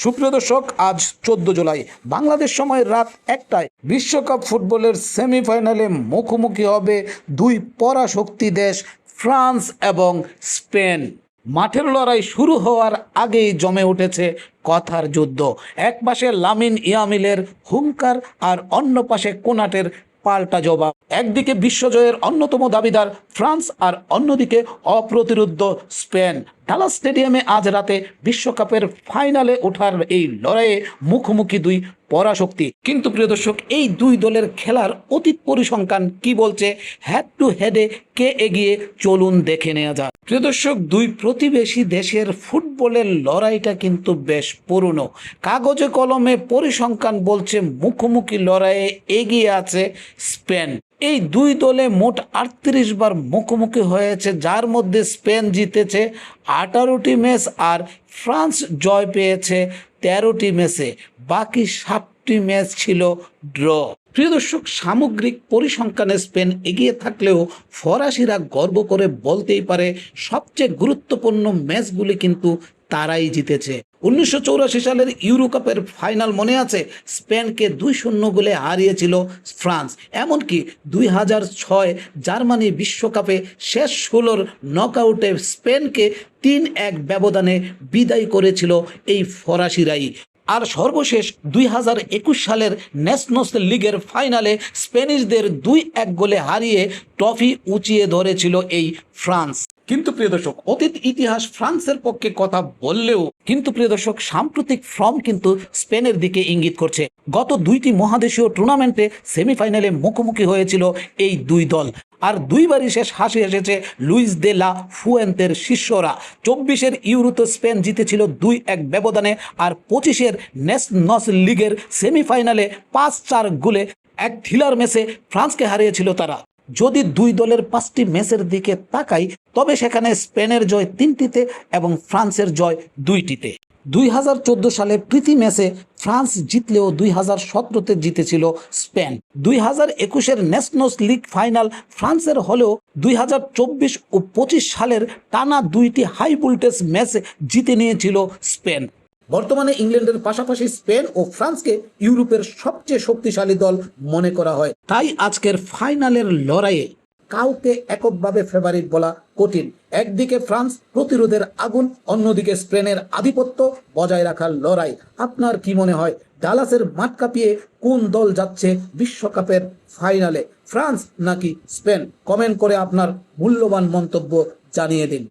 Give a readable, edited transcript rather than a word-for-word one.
সুপ্রিয় দর্শক, আজ 14 জুলাই বাংলাদেশ সময় রাত 1টায় বিশ্বকাপ ফুটবলের সেমিফাইনালে মুখোমুখি হবে দুই পরাশক্তি দেশ ফ্রান্স এবং স্পেন। মাঠের লড়াই শুরু হওয়ার আগেই জমে উঠেছে কথার যুদ্ধ। এক পাশে লামিন ইয়ামিলের হুঙ্কার আর অন্য পাশে কোনাটের পাল্টা জবাব। একদিকে বিশ্বজয়ের অন্যতম দাবিদার ফ্রান্স আর অন্যদিকে অপ্রতিরোধ্য স্পেন। ডালাস স্টেডিয়ামে আজ রাতে বিশ্বকাপের ফাইনালে ওঠার এই লড়াইয়ে মুখোমুখি দুই পরাশক্তি। কিন্তু প্রিয় দর্শক, এই দুই দলের খেলার অতীত পরিসংখ্যান কি বলছে, হেড টু হেডে কে এগিয়ে, চলুন দেখে নেওয়া যাক। প্রিয় দর্শক, দুই প্রতিবেশী দেশের ফুটবলের লড়াইটা কিন্তু বেশ পুরনো। কাগজে কলমে পরিসংখ্যান বলছে মুখোমুখি লড়াইয়ে এগিয়ে আছে স্পেন। এই দুই দলে মোট 38 বার মুখোমুখি হয়েছে, যার মধ্যে স্পেন জিতেছে 18টি ম্যাচ আর ফ্রান্স জয় পেয়েছে 13টি ম্যাচে। বাকি 7টি ম্যাচ ছিল ড্র। প্রিয় দর্শক, সামগ্রিক পরিসংখ্যানে স্পেন এগিয়ে থাকলেও ফরাসিরা গর্ব করে বলতেই পারে সবচেয়ে গুরুত্বপূর্ণ ম্যাচগুলি কিন্তু তারাই জিতেছে। 1984 সালের ইউরো কাপের ফাইনাল মনে আছে? স্পেনকে 2-0 গোলে হারিয়েছিল ফ্রান্স। এমনকি 2006 জার্মানি বিশ্বকাপে শেষ 16 নকআউটে স্পেনকে 3-1 ব্যবধানে বিদায় করেছিল এই ফরাসিরাই। আর সর্বশেষ 2021 সালের নেশনস লিগের ফাইনালে স্প্যানিশদের 2-1 গোলে হারিয়ে ট্রফি উঁচিয়ে ধরেছিল এই ফ্রান্স। কিন্তু প্রিয় দর্শক, অতীত ইতিহাস ফ্রান্সের পক্ষে কথা বললেও কিন্তু প্রিয় দর্শক, সাম্প্রতিক ফর্ম কিন্তু স্পেনের দিকে ইঙ্গিত করছে। গত 2টি মহাদেশীয় টুর্নামেন্টে সেমিফাইনালে মুখোমুখি হয়েছিল এই দুই দল, আর দুইবারই শেষ হাসি এসেছে লুইস দে লা ফুয়েন্তের শিষ্যরা। 24-এর ইউরোতে স্পেন জিতেছিল 2-1 ব্যবধানে, আর 25-এর নেশনস লিগের সেমিফাইনালে 5-4 গোলে এক থ্রিলার ম্যাচে ফ্রান্সকে হারিয়েছিল তারা। যদি দুই দলের 5টি ম্যাচের দিকে তাকাই, তবে সেখানে স্পেনের জয় 3টিতে এবং ফ্রান্সের জয় 2টিতে। 2014 সালে প্রীতি ম্যাচে ফ্রান্স জিতলেও 2017-তে জিতেছিল স্পেন। 2021-এর নেশনস লিগ ফাইনাল ফ্রান্সের হলেও 2024 ও 25 সালের টানা 2টি হাই ভোল্টেজ ম্যাচ জিতে নিয়েছিল স্পেন। বর্তমানে ইংল্যান্ডের পাশাপাশি স্পেন ও ফ্রান্সকে ইউরোপের সবচেয়ে শক্তিশালী দল মনে করা হয়। তাই আজকের ফাইনালের লড়াইয়ে কাউকে এককভাবে ফেভারিট বলা কঠিন। একদিকে ফ্রান্স প্রতিরোধের আগুন, অন্যদিকে স্পেনের আধিপত্য বজায় রাখার লড়াই। আপনার কি মনে হয়, ডালাসের মাঠ কাঁপিয়ে কোন দল যাচ্ছে বিশ্বকাপের ফাইনালে, ফ্রান্স নাকি স্পেন? কমেন্ট করে আপনার মূল্যবান মন্তব্য জানিয়ে দিন।